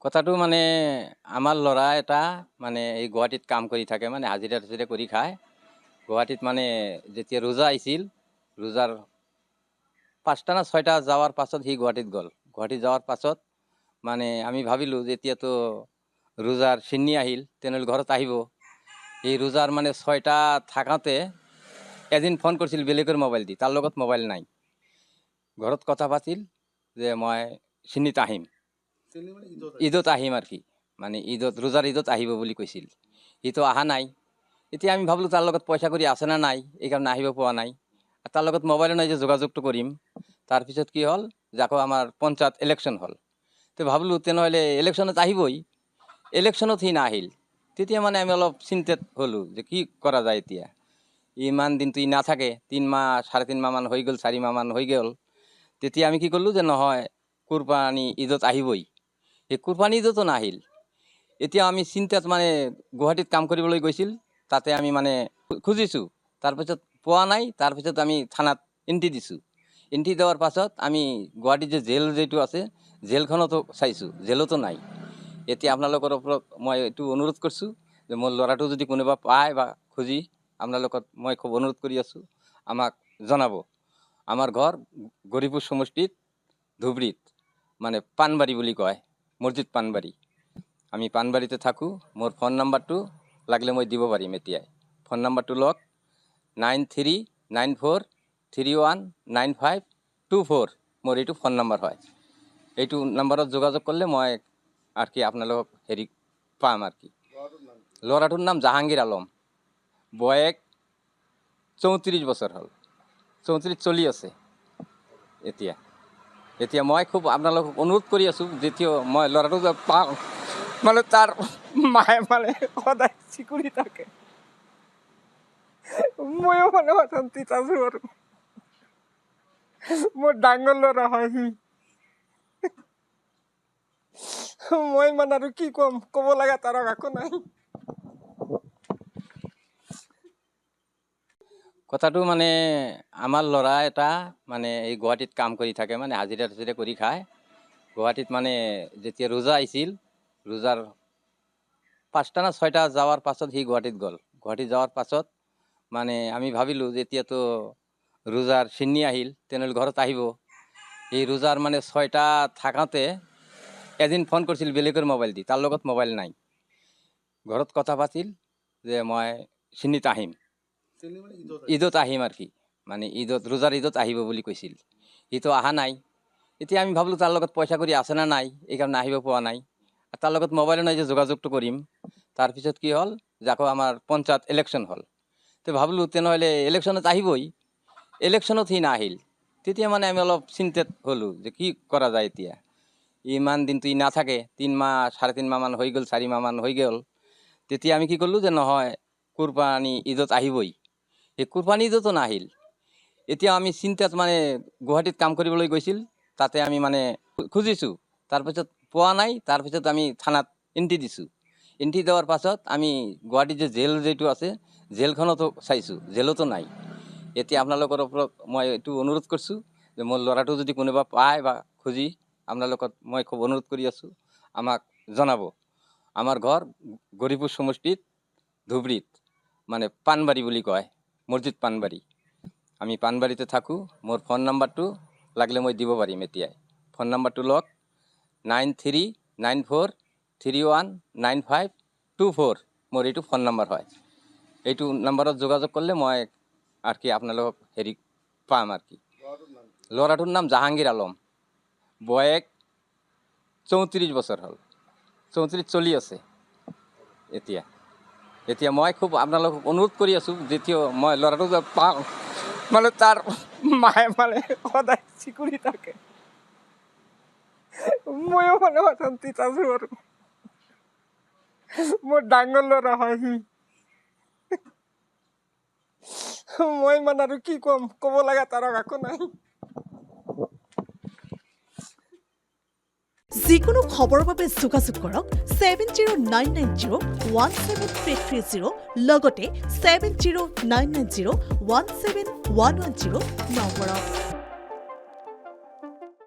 কথাটো মানে আমাৰ ল'ৰা এটা মানে এই গুৱাহাটীত কাম কৰি থাকে, মানে হাজিৰা টাজিৰা কৰি খায়। গুৱাহাটীত মানে যেতিয়া ৰোজা আহিছিল, ৰোজাৰ 5টা না 6টা যাওয়াৰ পাছত সি গুৱাহাটীত গ'ল। গুৱাহাটী যাওয়াৰ পাছত মানে আমি ভাবিলোঁ যে এতিয়াতো ৰোজাৰ চিন্নি আহিল, তেনেহ'লে ঘৰত আহিব। এই ৰোজাৰ মানে 6টা থাকাতে এদিন ফোন কৰিছিল বেলেগৰ মোবাইল দি, তাৰ লগত মোবাইল নাই। ঘৰত কথা পাতিল যে মই চিন্নিত আহিম, ঈদত আহিম আৰ কি, মানে ঈদত ৰোজাৰ ঈদত আহিব বুলি কৈছিল। সিটো অহা নাই। এতিয়া আমি ভাবিলোঁ তাৰ লগত পইচা কৰি আছে না নাই, এইকাৰণে আহিব পোৱা নাই। তাৰ লগত মোবাইলো নাই যে যোগাযোগটো কৰিম। তাৰপিছত কি হ'ল যে আকৌ আমাৰ পঞ্চায়ত ইলেকশ্যন হ'ল। তো ভাবিলোঁ তেনেহ'লে ইলেকশ্যনত আহিবই, ইলেকশ্যনত সি নাহিল। তেতিয়া মানে আমি অলপ চিন্তিত হ'লোঁ যে কি কৰা যায় এতিয়া। ইমান দিনটো ই নাথাকে, 3 মাহ 3.5 মাহমান হৈ গ'ল, 4 মাহমান হৈ গ'ল। তেতিয়া আমি কি কৰিলোঁ যে নহয় কুৰবানী ঈদত আহিবই। এই কুৰবানী ঈদতো নাহিল। এতিয়া আমি চিন্তাত মানে গুৱাহাটীত কাম কৰিবলৈ গৈছিল, তাতে আমি মানে খুজিছোঁ। তাৰপিছত পোৱা নাই, তাৰপিছত আমি থানাত এণ্ট্ৰি দিছোঁ। এণ্ট্ৰি দেওয়াৰ পাছত আমি গুৱাহাটীত যে জেল যেটো আছে, জেলখনতো চাইছোঁ, জেলতো নাই। এতিয়া আপোনালোকৰ ওপৰত মই এইটো অনুৰোধ কৰিছোঁ যে মোৰ ল'ৰাটো যদি কোনোবা পায় বা খুজি, আপোনালোকক মই খুব অনুৰোধ কৰি আছোঁ, আমাক জনাব। আমাৰ ঘৰ গৌৰীপুৰ সমষ্টিত ধুবুৰীত, মানে পাণবাৰী বুলি কয়, মছজিদ পাণবাৰী। আমি পাণবাৰীতে থাকোঁ। মোৰ ফোন নাম্বাৰটো লাগিলে মই দিব পাৰিম এতিয়াই। ফোন নাম্বাৰটো লওক 9394319524। মোৰ এইটো ফোন নাম্বাৰ হয়। এইটো নাম্বাৰত যোগাযোগ কৰিলে মই আৰ কি আপোনালোকক হেৰি পাম আৰ কি। ল'ৰাটোৰ নাম জাহাংগীৰ আলম, বয়েক 34 বছৰ হ'ল, 34 চলি আছে এতিয়া। এতিয়া মই খুব আপোনালোকক অনুৰোধ কৰি আছোঁ, যেতিয়া মই ল'ৰাটো পাওঁ, মানে তাৰ মায়ে মানে সদায় চিকুৰি থাকে। ময়ো মানে অশান্তিত আছোঁ আৰু মোৰ ডাঙৰ ল'ৰা হয় সি। মই মানে আৰু কি ক'ম, ক'ব লগা তাৰ একো নাই। কথাটো মানে আমাৰ ল'ৰা এটা মানে এই গুৱাহাটীত কাম কৰি থাকে, মানে হাজিৰা টাজিৰা কৰি খায়। গুৱাহাটীত মানে যেতিয়া ৰোজা আহিছিল, ৰোজাৰ 5টা না 6টা যাওয়াৰ পাছত সি গুৱাহাটীত গ'ল। গুৱাহাটী যাওয়াৰ পাছত মানে আমি ভাবিলোঁ যে এতিয়াতো ৰোজাৰ চিন্নি আহিল, তেনেহ'লে ঘৰত আহিব। এই ৰোজাৰ মানে 6টা থাকাতে এদিন ফোন কৰিছিল বেলেগৰ মোবাইল দি, তাৰ লগত মোবাইল নাই। ঘৰত কথা পাতিল যে মই চিন্নিত আহিম, ঈদত আহিম আৰ কি, মানে ঈদত ৰোজাৰ ঈদত আহিব বুলি কৈছিল। সিটো অহা নাই। এতিয়া আমি ভাবিলোঁ তাৰ লগত পইচা কৰি আছে না নাই, এইকাৰণে আহিব পোৱা নাই। তাৰ লগত মোবাইলো নাই যে যোগাযোগটো কৰিম। তাৰপিছত কি হ'ল যে আকৌ আমাৰ পঞ্চায়ত ইলেকশ্যন হ'ল। তো ভাবিলোঁ তেনেহ'লে ইলেকশ্যনত আহিবই, ইলেকশ্যনত সি নাহিল। তেতিয়া মানে আমি অলপ চিন্তিত হ'লোঁ যে কি কৰা যায় এতিয়া। ইমান দিনটো ই নাথাকে, 3 মাহ 3.5 মাহমান হৈ গ'ল, 4 মাহমান হৈ গ'ল। তেতিয়া আমি কি কৰিলোঁ যে নহয় কুৰবানী ঈদত আহিবই। এই কুৰবানী ঈদতো নাহিল। এতিয়া আমি চিন্তাত মানে গুৱাহাটীত কাম কৰিবলৈ গৈছিল, তাতে আমি মানে খুজিছোঁ। তাৰপিছত পোৱা নাই, তাৰপিছত আমি থানাত এণ্ট্ৰি দিছোঁ। এণ্ট্ৰি দেওয়াৰ পাছত আমি গুৱাহাটীত যে জেল যেটো আছে, জেলখনতো চাইছোঁ, জেলতো নাই। এতিয়া আপোনালোকৰ ওপৰত মই এইটো অনুৰোধ কৰিছোঁ যে মোৰ ল'ৰাটো যদি কোনোবা পায় বা খুজি, আপোনালোকক মই খুব অনুৰোধ কৰি আছোঁ, আমাক জনাব। আমাৰ ঘৰ গৌৰীপুৰ সমষ্টিত ধুবুৰীত, মানে পাণবাৰী বুলি কয়, মছজিদ পাণবাৰী। আমি পাণবাৰীতে থাকোঁ। মোৰ ফোন নাম্বাৰটো লাগিলে মই দিব পাৰিম এতিয়াই। ফোন নাম্বাৰটো লওক 9394319524। মোৰ এইটো ফোন নাম্বাৰ হয়। এইটো নাম্বাৰত যোগাযোগ কৰিলে মই আৰ কি আপোনালোকক হেৰি পাম আৰ কি। ল'ৰাটোৰ নাম জাহাংগীৰ আলম, বয়েক 34 বছৰ হ'ল, 34 চলি আছে এতিয়া। এতিয়া মই খুব আপোনালোকক অনুৰোধ কৰি আছোঁ, যেতিয়া মই ল'ৰাটো পাওঁ, মানে তাৰ মায়ে মানে সদায় চিকুৰি থাকে। ময়ো মানে অশান্তিত আছোঁ আৰু মোৰ ডাঙৰ ল'ৰা হয় সি। মই মানে আৰু কি ক'ম, ক'ব লগা তাৰ একো নাই। যিকোনো খবৰৰ বাবে যোগাযোগ কৰক 7099017330 লগতে 7099017110 নম্বৰত।